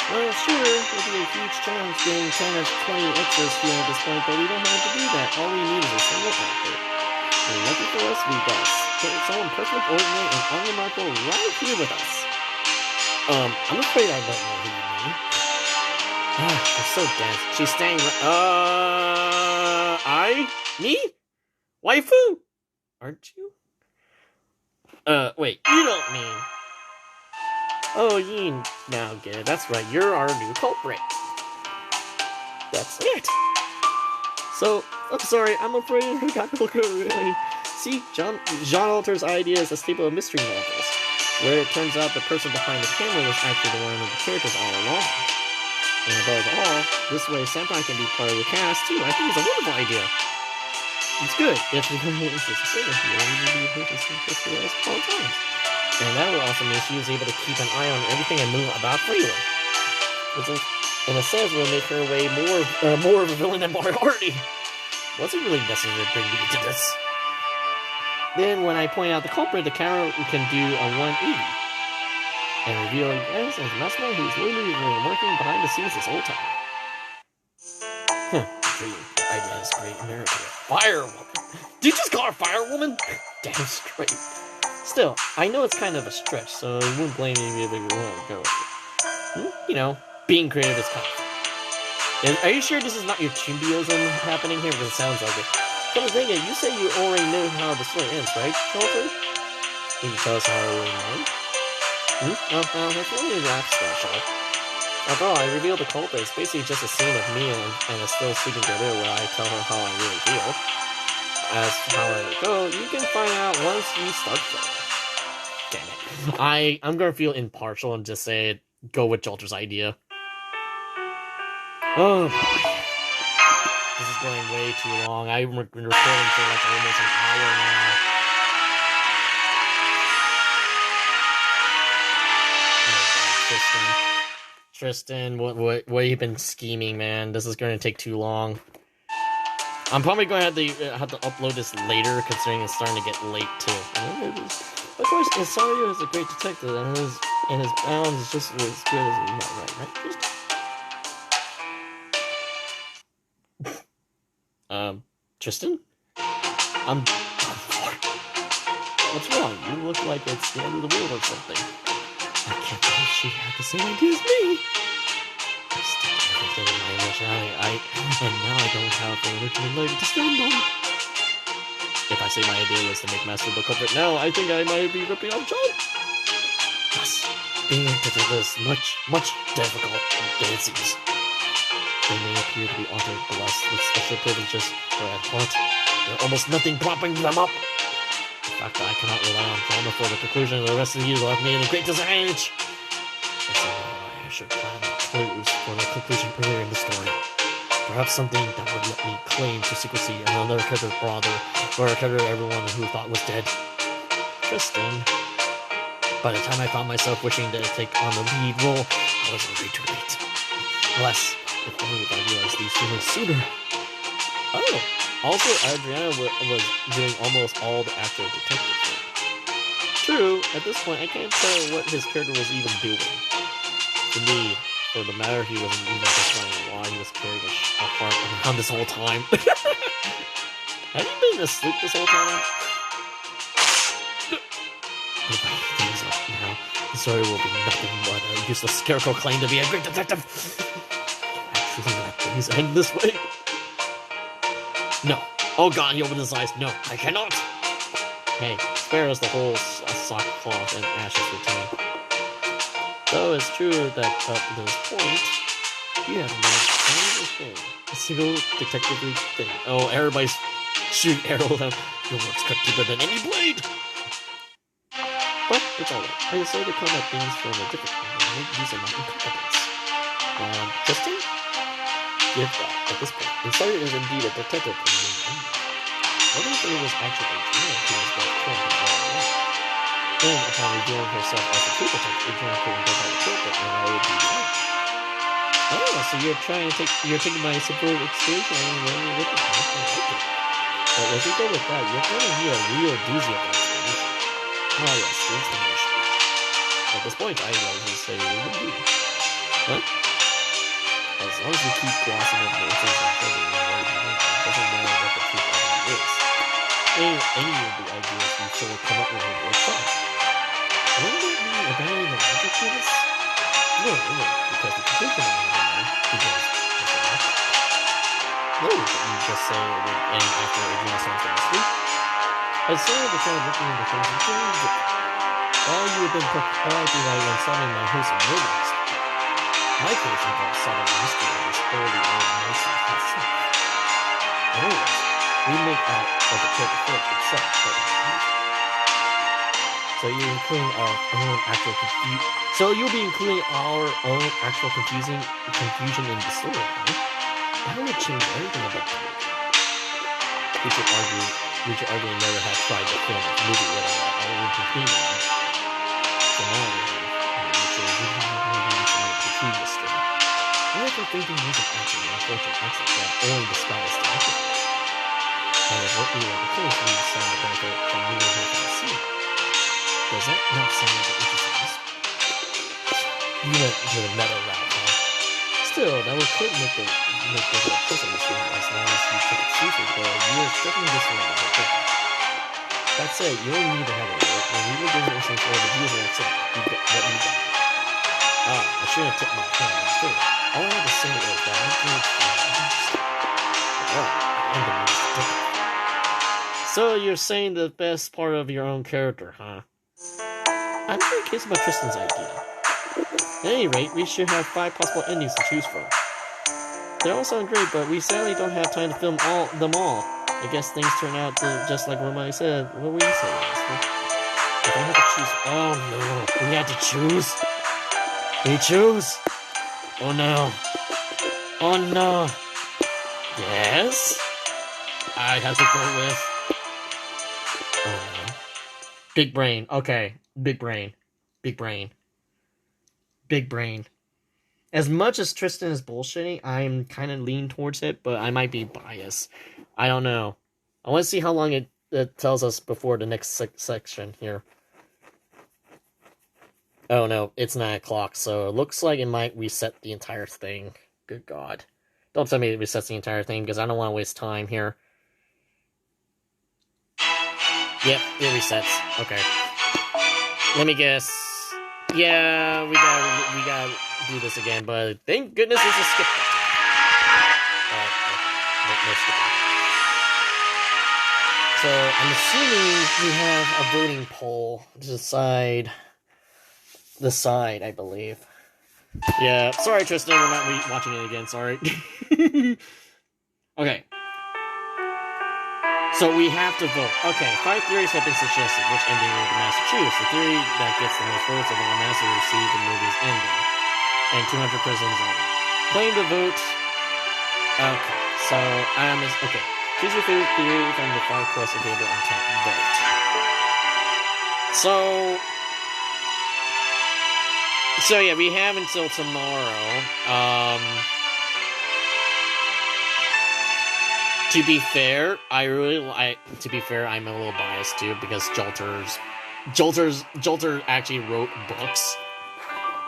S1: Well, sure, it would be a huge challenge getting 10 or 20 extras here at this point, but we don't have to do that. All we need is a single actor. And lucky for us, we got someone perfect, ordinary, and unremarkable right here with us. I'm afraid I don't know who you mean. You're so dense. She's staying Me? Waifu? Aren't you? Wait, you don't mean... Oh, you now get it. That's right, you're our new culprit. That's it. So, I'm sorry, I'm afraid I got to look at it really. See, John Alter's idea is a staple of mystery novels, where it turns out the person behind the camera was actually the one of the characters all along. And above all, this way Senpai can be part of the cast too. I think it's a wonderful idea. It's good. If the government is just a singer here, we will be able to see this all the time. And that will also mean she is able to keep an eye on everything and move about freely. In a sense, will make her way more of a villain than Moriarty. Was it really necessary to bring me to this? Then, when I point out the culprit, the camera can do a 180 and reveal yes as Masma, who's literally been working behind the scenes this whole time. Great idea is great America. Firewoman. Did you just call her Firewoman? Damn straight. Still, I know it's kind of a stretch, so I wouldn't blame you if you want to go with it. You know, being creative is kind of fun. And are you sure this is not your chimbioism happening here? Because it sounds like it. Come to think of it, you say you already know how the story ends, right, Walter? Can you tell us how it already ends? Oh, well, that's really that special. After all, I revealed the culprit. It's basically just a scene of me and a still sleeping girl where I tell her how I really feel. As how I would go, you can find out once you start playing. Damn it. I'm gonna feel impartial and just say, go with Jolter's idea. Oh boy. This is going way too long. I've been recording for like almost an hour now. Oh, Tristan, what have you been scheming, man? This is going to take too long. I'm probably going to have to upload this later, considering it's starting to get late too. Of course, Isario is a great detective, and his balance is just as good as his mind, right? Tristan? What's wrong? You look like it's the end of the world or something. I can't believe she had the same idea as me. I stopped everything in my originality, and now I don't have an original leg to stand on. If I say my idea was to make Master the culprit now, I think I might be ripping off John. Yes, being able to do this much difficult than it seems. They may appear to be utterly blessed with special privileges, but at heart, there's almost nothing propping them up. The fact that I cannot rely on drama for the conclusion of the rest of you left me in a great disadvantage. I should plan clues for the conclusion earlier in the story. Perhaps something that would let me claim to secrecy and another character's brother, or a character everyone who thought was dead. Tristan. By the time I found myself wishing to take on the lead role, I was already too late. Alas, if only I realized these feelings sooner. Oh. Also, Adriana was doing almost all the actual detective work. True, at this point, I can't tell what his character was even doing. To me, for the matter, he wasn't even justifying why he was carrying a heart around this whole time. Have you been asleep this whole time? Things up now. The story will be nothing but a useless scarecrow claim to be a great detective. Actually, let things end this way. No. Oh god, he opened his eyes. No, I cannot. Hey, spare us the whole sackcloth and ashes routine. Though it's true that up to this point, you have not done anything. A single detective thing. Oh, everybody's shooting arrows at him. Your work's cut deeper than any blade. But it's alright. I decided to come at things from a different angle and make use of my incompetence. Justin? Give that at this point. Insider is indeed a detective in the end. What if it was actually Adriana who was that killed all along? Then, upon revealing herself as a true detective, Adriana couldn't get out the culprit, and I would be right. Oh, so you're taking my simple experience and running with it. I like it. But if we go with that, you're going to need a real doozy of explanation. Ah, yes, the explanation. At this point, I like to say we would do. Huh? As long as we keep glossing over the issues and further it doesn't matter what the truth actually is. Any of the ideas we still come up with will fun. Wouldn't it mean abandoning the logic to this? No, because the conclusion of the line begins with the logic. No, you just say it would end after Adriana starts going to sleep. I started to try looking into things and very different. While you have been proactive when solving my host of murder mystery, my case involves solving the mystery of this early old Meihousou himself. Anyways, we make out of the character first itself, but so you're including our own actual confusion. So you'll be including our own actual confusion in the story, right? That would change everything about the movie. We could argue and never have tried to film a movie without our own conclusion. So now we have the previous story. What if we're thinking we can actually unfortunate accident that only the sky is still and if what we were the case, we decided to benefit from moving here from the sea. Does that not sound like an interesting mystery? You went to the meta route, huh? Still, that would could make it a prison mystery as long as you took it seriously, but you're definitely just one of the things. That said, you don't need to have it right. When we were doing this for the views and accept what you got. I shouldn't have tipped my hand on through. All I had to say is that I'm going to I'm going to use it. So you're saying the best part of your own character, huh? I'm very curious about Tristan's idea. At any rate, we should have 5 possible endings to choose from. They all sound great, but we sadly don't have time to film them all. I guess things turn out just like Romani said. What were you saying? If I have to choose... Oh no, we have to choose? We choose? Oh no. Oh no. Yes? I have to go with... Oh no. Big brain. Okay. Big brain. Big brain. Big brain. As much as Tristan is bullshitting, I'm kind of leaning towards it, but I might be biased. I don't know. I want to see how long it tells us before the next section here. Oh no, it's 9 o'clock, so it looks like it might reset the entire thing. Good God. Don't tell me it resets the entire thing, because I don't want to waste time here. Yep, it resets. Okay. Let me guess. Yeah, we gotta do this again, but thank goodness there's a skip button. No skipping. So, I'm assuming we have a voting poll to decide the side, I believe. Yeah, sorry Tristan, we're not watching it again, sorry. Okay. So we have to vote. Okay, 5 theories have been suggested. Which ending will the master choose? The theory that gets the most votes of all master will receive the movie's ending. And 200 prisons on it. Claim the vote. Okay, so okay. Choose your favorite theory from the 5 quests available on top. Vote. So yeah, we have until tomorrow. To be fair, to be fair, I'm a little biased too because Jolter actually wrote books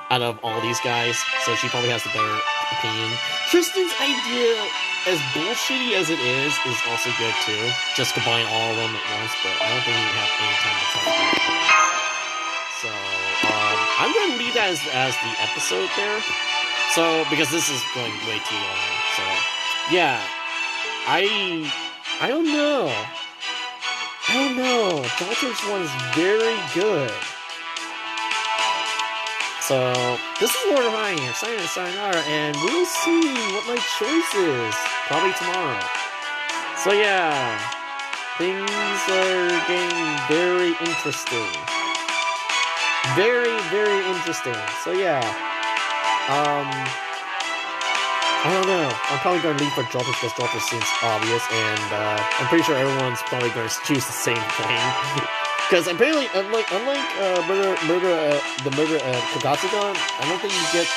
S1: out of all these guys, so she probably has the better opinion. Tristan's idea, as bullshitty as it is also good too. Just combine all of them at once, but I don't think you have any time to try to do that. So, I'm going to leave that as the episode there. So, because this is going way too long. So, yeah. I don't know. Jolter's one is very good. So, this is Lord of Ryan here, sayonara, and we'll see what my choice is, probably tomorrow. So yeah, things are getting very interesting. Very, very interesting. So yeah, I don't know. I'm probably going to leave for Jolter because Jolter seems obvious, and I'm pretty sure everyone's probably going to choose the same thing. Because apparently, unlike the murder Kagatsugan, I don't think you get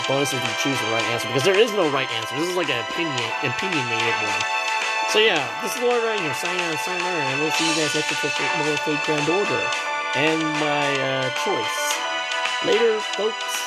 S1: bonuses if you choose the right answer, because there is no right answer. This is like an opinionated one. So yeah, this is Lord right here, sayonara, and we'll see you guys next week for more Fate Grand Order and my choice. Later, folks.